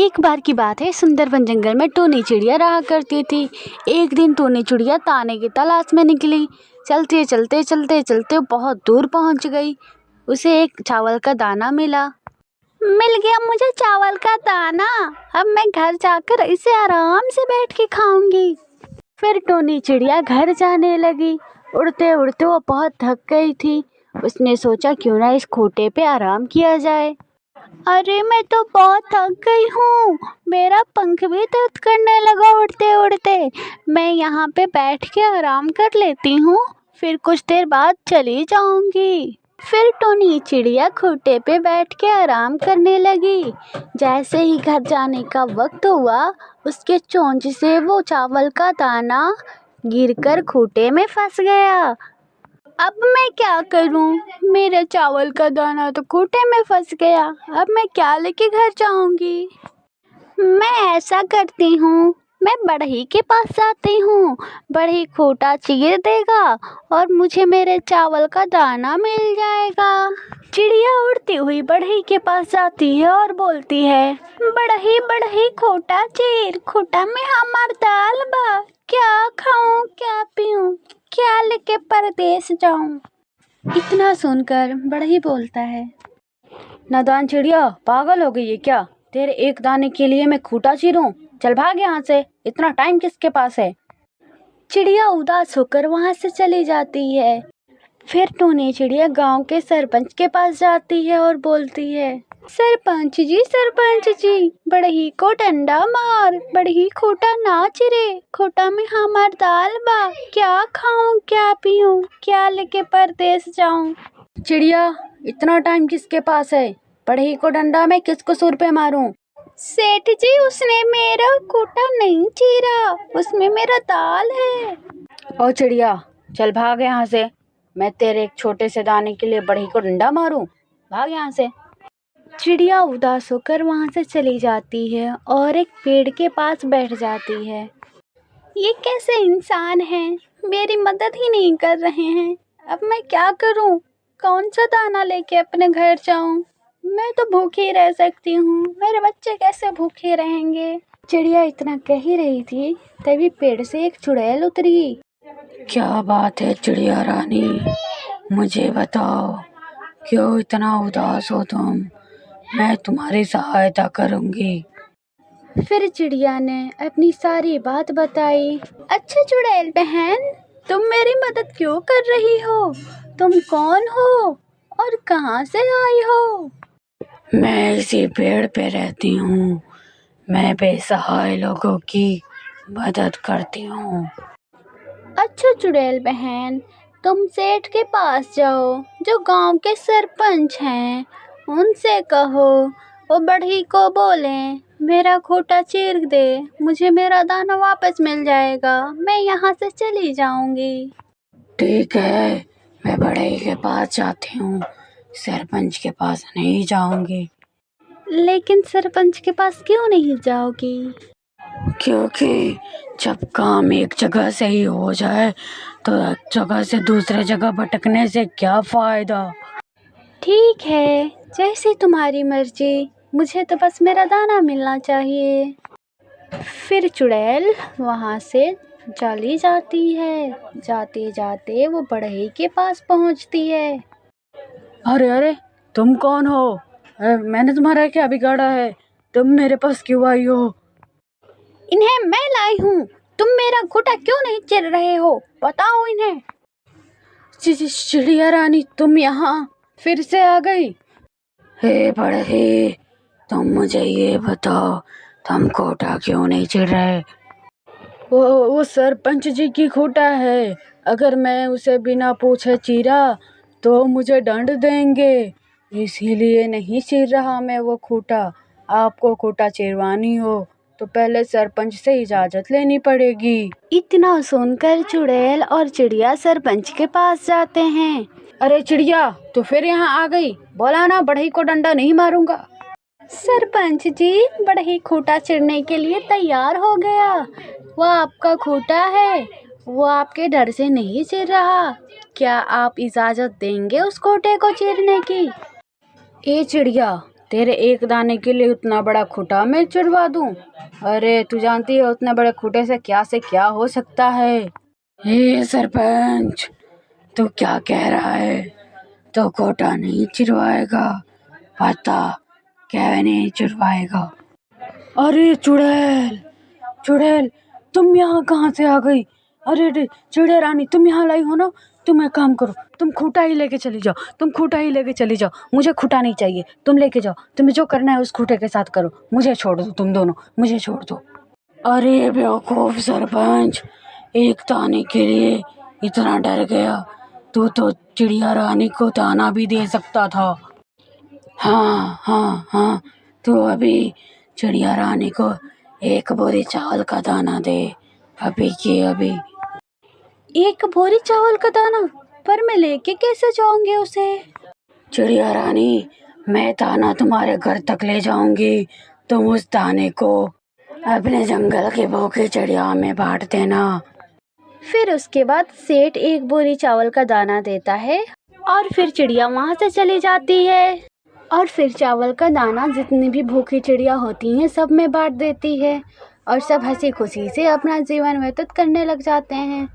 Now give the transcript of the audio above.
एक बार की बात है, सुंदरबन जंगल में टूनी चिड़िया रहा करती थी। एक दिन टूनी चिड़िया दाने की तलाश में निकली। चलते चलते चलते चलते बहुत दूर पहुंच गई। उसे एक चावल का दाना मिल गया मुझे चावल का दाना। अब मैं घर जाकर इसे आराम से बैठ के खाऊंगी। फिर टूनी चिड़िया घर जाने लगी। उड़ते उड़ते वो बहुत थक गई थी। उसने सोचा क्यों ना इस खूंटे पे आराम किया जाए। अरे मैं तो बहुत थक गई हूँ, मेरा पंख भी दर्द करने लगा उड़ते उड़ते। मैं यहाँ पे बैठ के आराम कर लेती हूँ, फिर कुछ देर बाद चली जाऊंगी। फिर टूनी चिड़िया खूंटे पे बैठ के आराम करने लगी। जैसे ही घर जाने का वक्त हुआ, उसके चोंच से वो चावल का दाना गिरकर खूंटे में फंस गया। अब मैं क्या करूं? मेरा चावल का दाना तो खूंटे में फंस गया। अब मैं क्या लेके घर जाऊंगी? मैं ऐसा करती हूँ, मैं बढ़ई के पास जाती हूँ। बढ़ई खूंटा चीर देगा और मुझे मेरे चावल का दाना मिल जाएगा। चिड़िया उड़ती हुई बढ़ई के पास जाती है और बोलती है, बढ़ई बढ़ई खूंटा चीर, खूंटा में हमार दाल बा। क्या खाऊं, क्या पीऊं, क्या लेके परदेस जाऊं? इतना सुनकर बढ़ई बोलता है, नादान चिड़िया, पागल हो गई है क्या? तेरे एक दाने के लिए मैं खूंटा चीरूं? चल भाग यहाँ से, इतना टाइम किसके पास है? चिड़िया उदास होकर वहां से चली जाती है। फिर टूनी चिड़िया गांव के सरपंच के पास जाती है और बोलती है, सरपंच जी, बढ़ई को डंडा मार, बढ़ई खूंटा ना चिरे, खूंटा में हमार दाल बा। क्या खाऊं, क्या पीऊं, क्या लेके परदेस जाऊं? चिड़िया, इतना टाइम किसके पास है? बढ़ई को डंडा मैं किसको सुर पे मारूं? सेठ जी, उसने मेरा खूंटा नहीं चीरा, उसमें मेरा दाल है। ओ चिड़िया, चल भाग यहाँ से। मैं तेरे एक छोटे से दाने के लिए बढ़ई को डंडा मारूं? भाग यहाँ से। चिड़िया उदास होकर वहां से चली जाती है और एक पेड़ के पास बैठ जाती है। ये कैसे इंसान हैं, मेरी मदद ही नहीं कर रहे हैं। अब मैं क्या करूं? कौन सा दाना लेके अपने घर जाऊं? मैं तो भूखी रह सकती हूँ, मेरे बच्चे कैसे भूखे रहेंगे? चिड़िया इतना कह ही रही थी, तभी पेड़ से एक चुड़ैल उतरी। क्या बात है चिड़िया रानी, मुझे बताओ, क्यों इतना उदास हो तुम? मैं तुम्हारी सहायता करूंगी। फिर चिड़िया ने अपनी सारी बात बताई। अच्छा चुड़ैल बहन, तुम मेरी मदद क्यों कर रही हो? तुम कौन हो और कहाँ से आई हो? मैं इसी पेड़ पे रहती हूँ। मैं बेसहाय लोगों की मदद करती हूँ। अच्छा चुड़ैल बहन, तुम सेठ के पास जाओ, जो गांव के सरपंच हैं। उनसे कहो वो बढ़ई को बोले मेरा खूंटा चीर दे, मुझे मेरा दाना वापस मिल जाएगा, मैं यहाँ से चली जाऊंगी। ठीक है, मैं बढ़ई के पास जाती हूँ, सरपंच के पास नहीं जाऊंगी। लेकिन सरपंच के पास क्यों नहीं जाओगी? क्योंकि जब काम एक जगह से ही हो जाए तो एक जगह से दूसरे जगह भटकने से क्या फायदा? ठीक है, जैसे तुम्हारी मर्जी, मुझे तो बस मेरा दाना मिलना चाहिए। फिर चुड़ैल वहां से चली जाती है। जाते जाते वो बढ़ई के पास पहुंचती है। अरे अरे, तुम कौन हो? मैंने तुम्हारा क्या बिगाड़ा है? तुम मेरे पास क्यों आई हो? इन्हें मैं लाई हूँ, तुम मेरा खूंटा क्यों नहीं चीर रहे हो? बताओ इन्हें। चिड़िया रानी, तुम यहाँ फिर से आ गई? हे बढ़ई, तुम मुझे ये बताओ, तुम खूंटा क्यों नहीं चीर रहे? वो सरपंच जी की खूंटा है, अगर मैं उसे बिना पूछे चीरा तो मुझे दंड देंगे, इसीलिए नहीं चीर रहा मैं वो खूंटा। आपको खूंटा चिरवानी हो तो पहले सरपंच से इजाजत लेनी पड़ेगी। इतना सुनकर चुड़ैल और चिड़िया सरपंच के पास जाते हैं। अरे चिड़िया, तो फिर यहाँ आ गई, बोला ना बढ़ई को डंडा नहीं मारूंगा। सरपंच जी, बढ़ई खूंटा चीरने के लिए तैयार हो गया। वो आपका खूंटा है, वो आपके डर से नहीं चीर रहा। क्या आप इजाजत देंगे उस खूंटे को चीरने की? ए चिड़िया, तेरे एक दाने के लिए उतना बड़ा खूंटा मैं चुरवा दूं? अरे तू जानती है उतने बड़े खूंटे से क्या हो सकता है। हे सरपंच, तू क्या कह रहा है? तो खूंटा नहीं चिरवाएगा, पता क्या नहीं चिरवाएगा। अरे चुड़ैल तुम यहाँ कहाँ से आ गई? अरे चिड़िया रानी, तुम यहाँ लाई हो ना? तुम एक काम करो, तुम खूंटा ही लेके चली जाओ। मुझे खूंटा नहीं चाहिए, तुम लेके जाओ। तुम्हें जो करना है उस खूंटे के साथ करो, मुझे छोड़ दो, तुम दोनों मुझे छोड़ दो। अरे बेवकूफ सरपंच, एक दाने के लिए इतना डर गया? तू तो चिड़िया रानी को दाना भी दे सकता था। हाँ, तो अभी चिड़िया रानी को एक बोरी चावल का दाना दे, अभी के अभी। एक बोरी चावल का दाना? पर मैं लेके कैसे जाऊंगी उसे? चिड़िया रानी, मैं दाना तुम्हारे घर तक ले जाऊंगी, तुम उस दाने को अपने जंगल के भूखे चिड़िया में बांट देना। फिर उसके बाद सेठ एक बोरी चावल का दाना देता है और फिर चिड़िया वहाँ से चली जाती है और फिर चावल का दाना जितनी भी भूखी चिड़िया होती हैं सब में बांट देती है और सब हंसी खुशी से अपना जीवन व्यतीत करने लग जाते हैं।